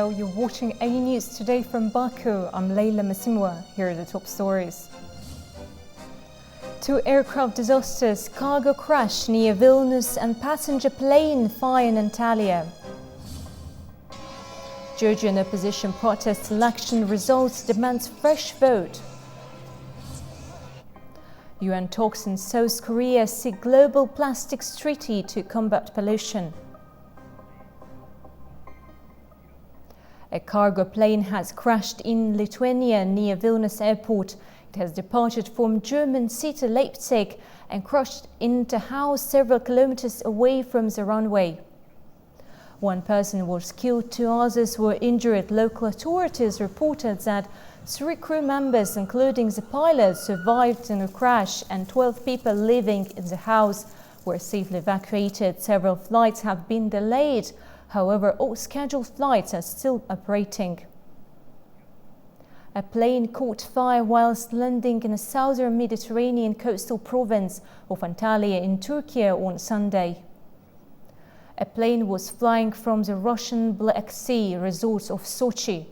Hello, you're watching A News today from Baku. I'm Leila Masimwa. Here are the top stories. 2 aircraft disasters, cargo crash near Vilnius and passenger plane fire in Antalya. Georgian opposition protests election results, demands fresh vote. UN talks in South Korea seek global plastics treaty to combat pollution. A cargo plane has crashed in Lithuania near Vilnius airport. It has departed from German city Leipzig and crashed into a house several kilometers away from the runway. 1 person was killed, 2 others were injured. Local authorities reported that 3 crew members, including the pilot, survived in the crash, and 12 people living in the house were safely evacuated. Several flights have been delayed. However, all scheduled flights are still operating. A plane caught fire whilst landing in the southern Mediterranean coastal province of Antalya in Turkey on Sunday. A plane was flying from the Russian Black Sea resort of Sochi.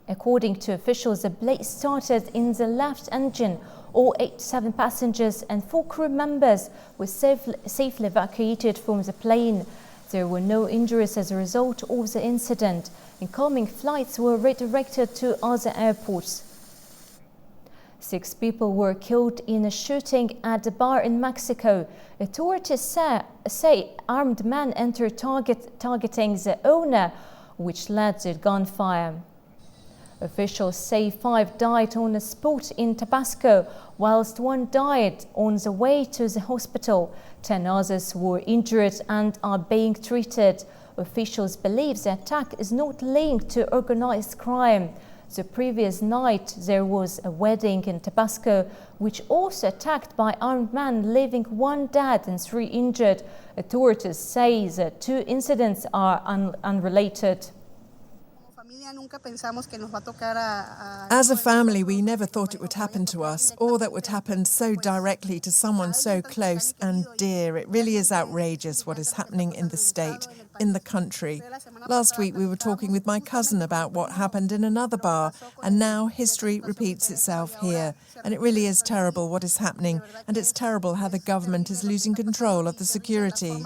According to officials, the blaze started in the left engine. All 87 passengers and 4 crew members were safely evacuated from the plane. There were no injuries as a result of the incident. Incoming flights were redirected to other airports. 6 people were killed in a shooting at a bar in Mexico. Authorities say armed men entered targeting the owner, which led to gunfire. Officials say 5 died on the spot in Tabasco, whilst 1 died on the way to the hospital. 10 others were injured and are being treated. Officials believe the attack is not linked to organized crime. The previous night there was a wedding in Tabasco, which also attacked by armed men, leaving 1 dead and 3 injured. Authorities say the 2 incidents are unrelated. As a family, we never thought it would happen to us, or that would happen so directly to someone so close and dear. It really is outrageous what is happening in the state, in the country. Last week we were talking with my cousin about what happened in another bar, and now history repeats itself here. And it really is terrible what is happening, and it's terrible how the government is losing control of the security.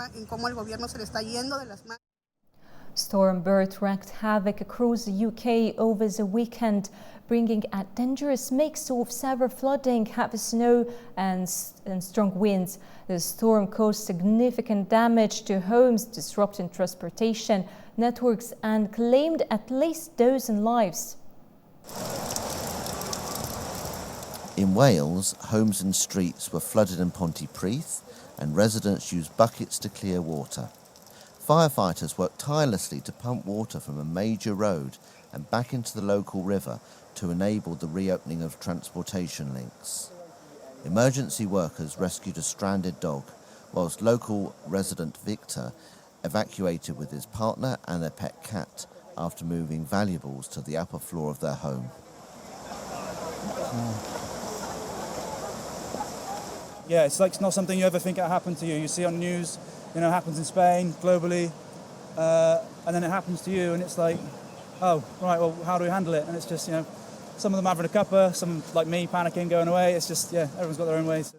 Storm Bert wreaked havoc across the UK over the weekend, bringing a dangerous mix of severe flooding, heavy snow and strong winds. The storm caused significant damage to homes, disrupting transportation networks and claimed at least 12 lives. In Wales, homes and streets were flooded in Pontypridd, and residents used buckets to clear water. Firefighters worked tirelessly to pump water from a major road and back into the local river to enable the reopening of transportation links. Emergency workers rescued a stranded dog, whilst local resident Victor evacuated with his partner and their pet cat after moving valuables to the upper floor of their home. Yeah, it's not something you ever think it'll happen to you. You see on the news, it happens in Spain, globally, and then it happens to you, and it's like, oh, right, well, how do we handle it? And it's just, some of them having a cuppa, some, like me, panicking, going away. It's just, everyone's got their own ways.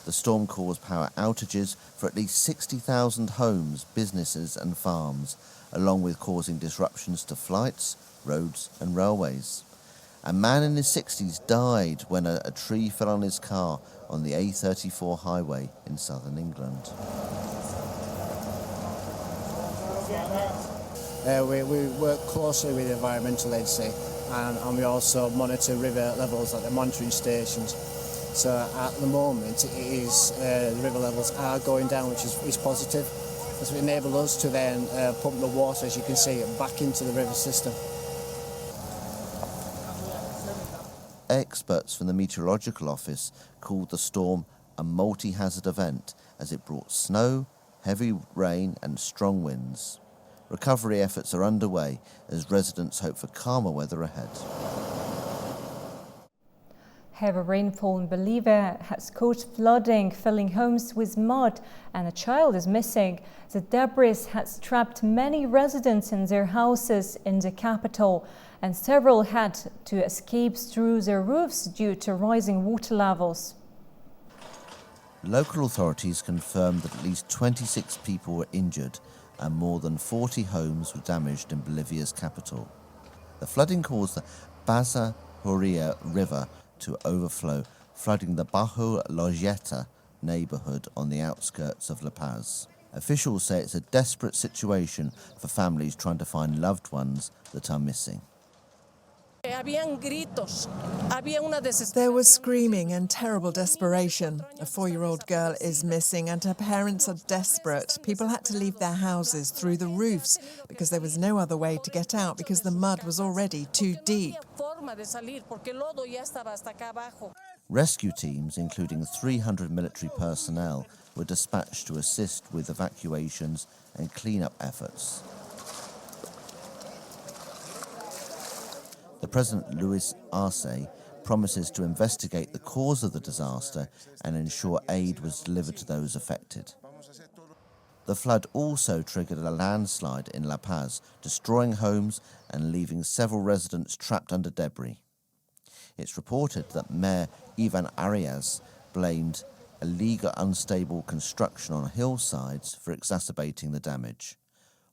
The storm caused power outages for at least 60,000 homes, businesses and farms, along with causing disruptions to flights, roads and railways. A man in his 60s died when a tree fell on his car on the A34 highway in southern England. We work closely with the environmental agency and we also monitor river levels at the monitoring stations. So at the moment the river levels are going down, which is positive. This will enable us to then pump the water, as you can see, back into the river system. Experts from the Meteorological Office called the storm a multi-hazard event as it brought snow, heavy rain and strong winds. Recovery efforts are underway as residents hope for calmer weather ahead. Heavy rainfall in Bolivia has caused flooding, filling homes with mud, and a child is missing. The debris has trapped many residents in their houses in the capital, and several had to escape through their roofs due to rising water levels. Local authorities confirmed that at least 26 people were injured and more than 40 homes were damaged in Bolivia's capital. The flooding caused the Baza Horia River to overflow, flooding the Bajo Lojeta neighborhood on the outskirts of La Paz. Officials say it's a desperate situation for families trying to find loved ones that are missing. There was screaming and terrible desperation. A 4-year-old girl is missing and her parents are desperate. People had to leave their houses through the roofs because there was no other way to get out because the mud was already too deep. Rescue teams, including 300 military personnel, were dispatched to assist with evacuations and clean-up efforts. The President Luis Arce promises to investigate the cause of the disaster and ensure aid was delivered to those affected. The flood also triggered a landslide in La Paz, destroying homes and leaving several residents trapped under debris. It's reported that Mayor Ivan Arias blamed illegal unstable construction on hillsides for exacerbating the damage.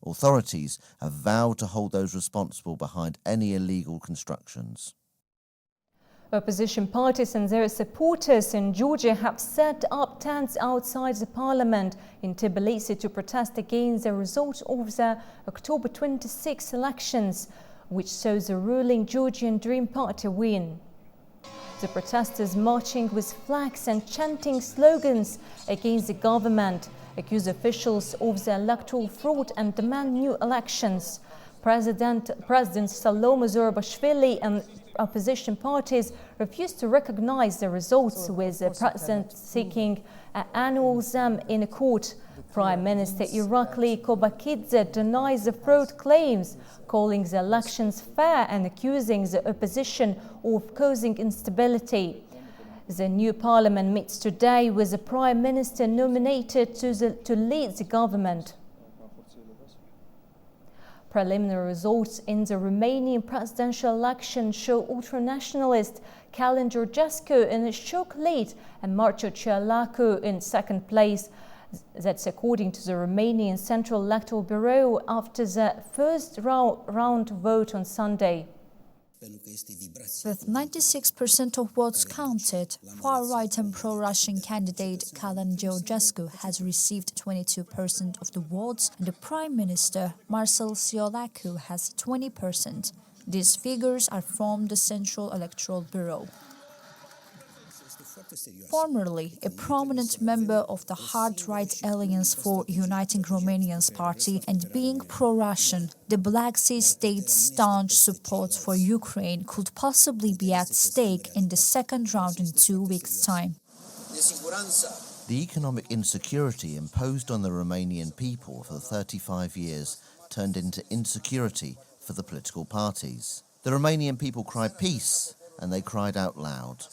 Authorities have vowed to hold those responsible behind any illegal constructions. Opposition parties and their supporters in Georgia have set up tents outside the parliament in Tbilisi to protest against the result of the October 26 elections, which saw the ruling Georgian Dream Party win. The protesters marching with flags and chanting slogans against the government accuse officials of the electoral fraud and demand new elections. President Salome Zurabishvili and opposition parties refused to recognize the results, with the president seeking an annual exam in a court. Prime Minister Irakli Kobakidze denies the fraud claims, calling the elections fair and accusing the opposition of causing instability. The new parliament meets today with the Prime Minister nominated to lead the government. Preliminary results in the Romanian presidential election show ultranationalist Călin Georgescu in a shock lead and Marcio Ciolacu in second place. That's according to the Romanian Central Electoral Bureau after the first round vote on Sunday. With 96% of votes counted, far-right and pro-Russian candidate Călin Georgescu has received 22% of the votes and the Prime Minister Marcel Ciolacu has 20%. These figures are from the Central Electoral Bureau. Formerly a prominent member of the hard-right Alliance for Uniting Romanians party and being pro-Russian, the Black Sea state's staunch support for Ukraine could possibly be at stake in the second round in 2 weeks' time. The economic insecurity imposed on the Romanian people for 35 years turned into insecurity for the political parties. The Romanian people cried peace, and they cried out loud.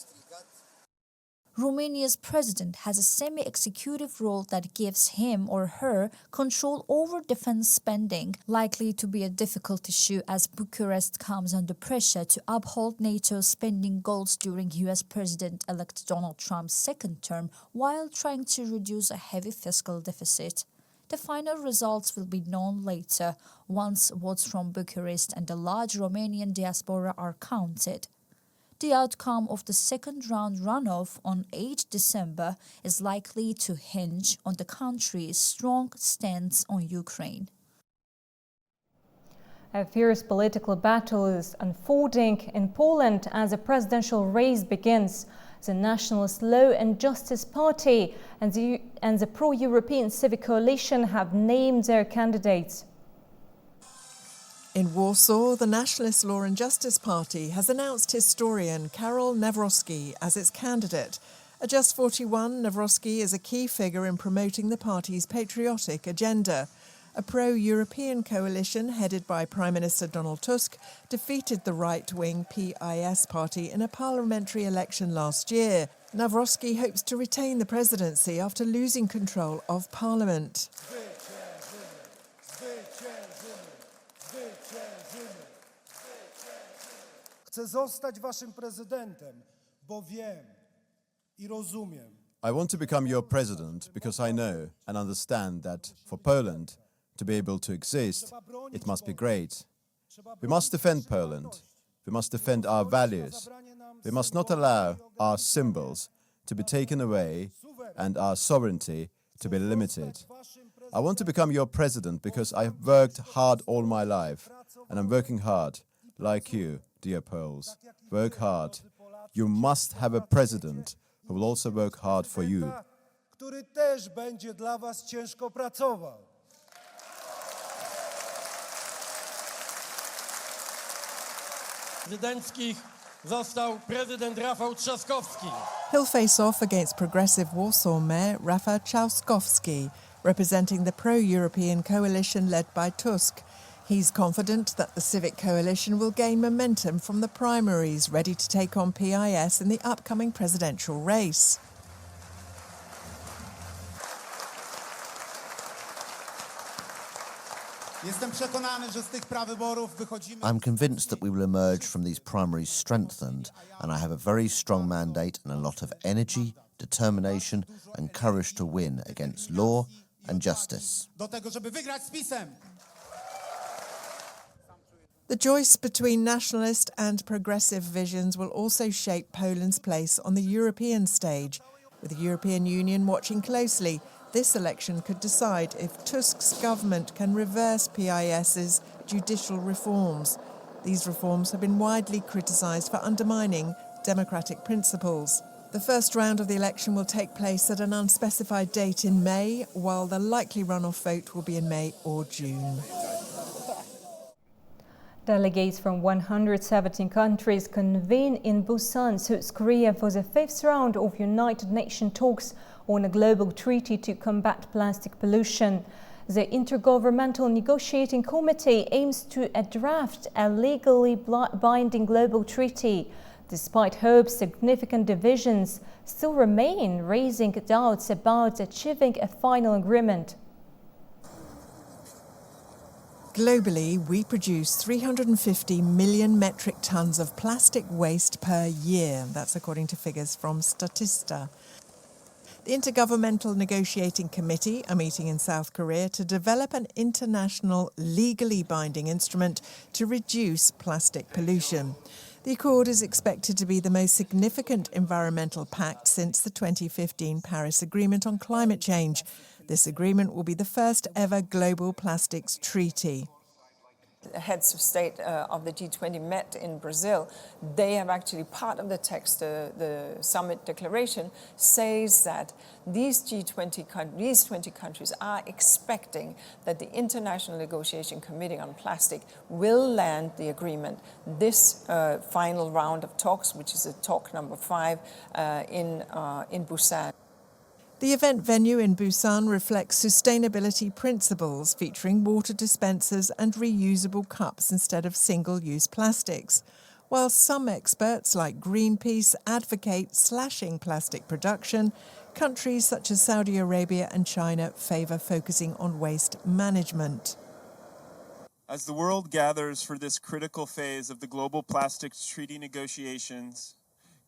Romania's president has a semi-executive role that gives him or her control over defense spending, likely to be a difficult issue as Bucharest comes under pressure to uphold NATO's spending goals during US President-elect Donald Trump's second term while trying to reduce a heavy fiscal deficit. The final results will be known later, once votes from Bucharest and the large Romanian diaspora are counted. The outcome of the second-round runoff on 8 December is likely to hinge on the country's strong stance on Ukraine. A fierce political battle is unfolding in Poland as a presidential race begins. The Nationalist Law and Justice Party and the pro-European Civic Coalition have named their candidates. In Warsaw, the Nationalist Law and Justice Party has announced historian Karol Nawrocki as its candidate. At just 41, Nawrocki is a key figure in promoting the party's patriotic agenda. A pro-European coalition headed by Prime Minister Donald Tusk defeated the right-wing PIS party in a parliamentary election last year. Nawrocki hopes to retain the presidency after losing control of parliament. Chcę zostać waszym prezydentem, bo wiem I rozumiem. I want to become your president because I know and understand that for Poland to be able to exist, it must be great. We must defend Poland. We must defend our values. We must not allow our symbols to be taken away and our sovereignty to be limited. I want to become your president because I have worked hard all my life, and I'm working hard, like you, dear Poles. Work hard. You must have a president who will also work hard for you. Który też będzie dla was ciężko pracował. Prezydenckich został prezydent Rafał Trzaskowski. He'll face off against progressive Warsaw Mayor Rafał Trzaskowski, representing the pro-European coalition led by Tusk. He's confident that the civic coalition will gain momentum from the primaries, ready to take on PIS in the upcoming presidential race. I'm convinced that we will emerge from these primaries strengthened, and I have a very strong mandate and a lot of energy, determination and courage to win against law and justice. The choice between nationalist and progressive visions will also shape Poland's place on the European stage. With the European Union watching closely, this election could decide if Tusk's government can reverse PIS's judicial reforms. These reforms have been widely criticised for undermining democratic principles. The first round of the election will take place at an unspecified date in May, while the likely runoff vote will be in May or June. Delegates from 117 countries convene in Busan, South Korea, for the fifth round of United Nations talks on a global treaty to combat plastic pollution. The Intergovernmental Negotiating Committee aims to draft a legally binding global treaty. Despite hopes, significant divisions still remain, raising doubts about achieving a final agreement. Globally, we produce 350 million metric tons of plastic waste per year. That's according to figures from Statista. The Intergovernmental Negotiating Committee are meeting in South Korea to develop an international legally binding instrument to reduce plastic pollution. The accord is expected to be the most significant environmental pact since the 2015 Paris Agreement on climate change. This agreement will be the first ever global plastics treaty. The heads of state of the G20 met in Brazil. They have actually, part of the text, the summit declaration, says that these 20 countries are expecting that the International Negotiation Committee on Plastic will land the agreement this final round of talks, which is talk number 5 in Busan. The event venue in Busan reflects sustainability principles, featuring water dispensers and reusable cups instead of single-use plastics, while some experts like Greenpeace advocate slashing plastic production. Countries such as Saudi Arabia and China favour focusing on waste management. As the world gathers for this critical phase of the global plastics treaty negotiations,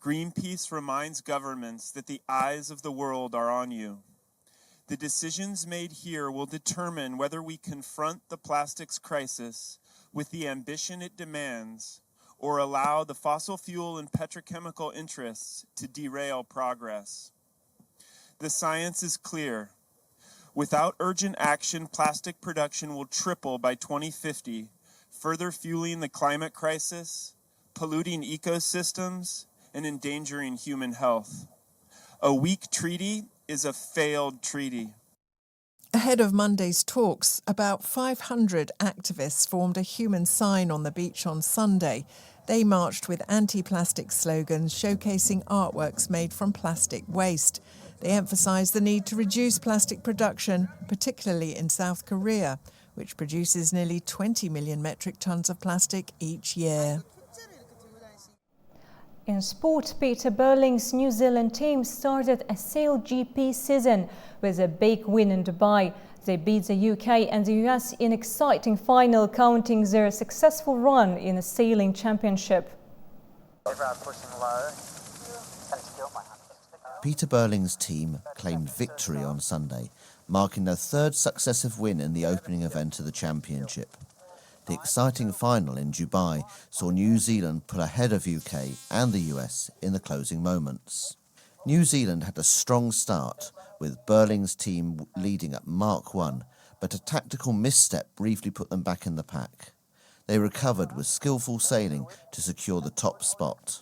Greenpeace reminds governments that the eyes of the world are on you. The decisions made here will determine whether we confront the plastics crisis with the ambition it demands or allow the fossil fuel and petrochemical interests to derail progress. The science is clear. Without urgent action, plastic production will triple by 2050, further fueling the climate crisis, polluting ecosystems, and endangering human health. A weak treaty is a failed treaty. Ahead of Monday's talks, about 500 activists formed a human sign on the beach on Sunday. They marched with anti-plastic slogans showcasing artworks made from plastic waste. They emphasised the need to reduce plastic production, particularly in South Korea. which produces nearly 20 million metric tonnes of plastic each year. In sport, Peter Burling's New Zealand team started a Sail GP season with a big win in Dubai. They beat the UK and the US in exciting final, counting their successful run in a sailing championship. Peter Burling's team claimed victory on Sunday, marking their third successive win in the opening event of the championship. The exciting final in Dubai saw New Zealand pull ahead of UK and the US in the closing moments. New Zealand had a strong start, with Burling's team leading at Mark 1, but a tactical misstep briefly put them back in the pack. They recovered with skillful sailing to secure the top spot.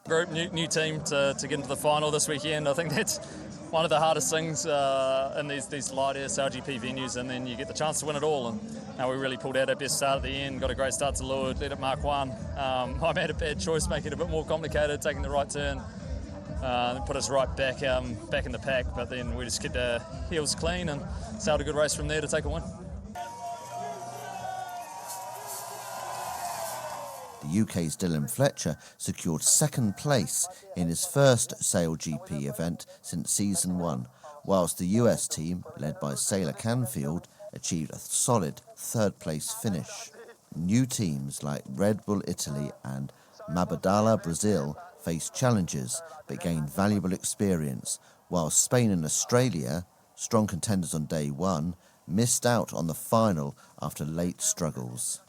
Group, new team to get into the final this weekend. I think that's one of the hardest things in these light air SailGP venues, and then you get the chance to win it all. And we really pulled out our best start at the end, got a great start to leeward, led at Mark 1. I made a bad choice, making it a bit more complicated, taking the right turn. Put us right back in the pack, but then we just kept our heels clean and sailed a good race from there to take a win. The UK's Dylan Fletcher secured second place in his first Sail GP event since season 1, whilst the US team, led by sailor Canfield, achieved a solid third place finish. New teams like Red Bull Italy and Mabadala Brazil faced challenges but gained valuable experience, while Spain and Australia, strong contenders on day 1, missed out on the final after late struggles.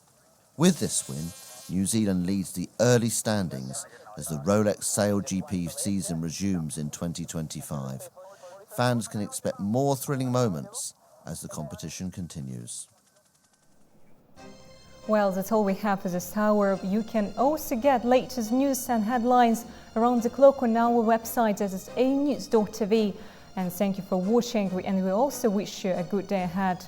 With this win, New Zealand leads the early standings as the Rolex Sail GP season resumes in 2025. Fans can expect more thrilling moments as the competition continues. Well, that's all we have for this hour. You can also get latest news and headlines around the clock on our website, that is anews.tv. And thank you for watching, and we also wish you a good day ahead.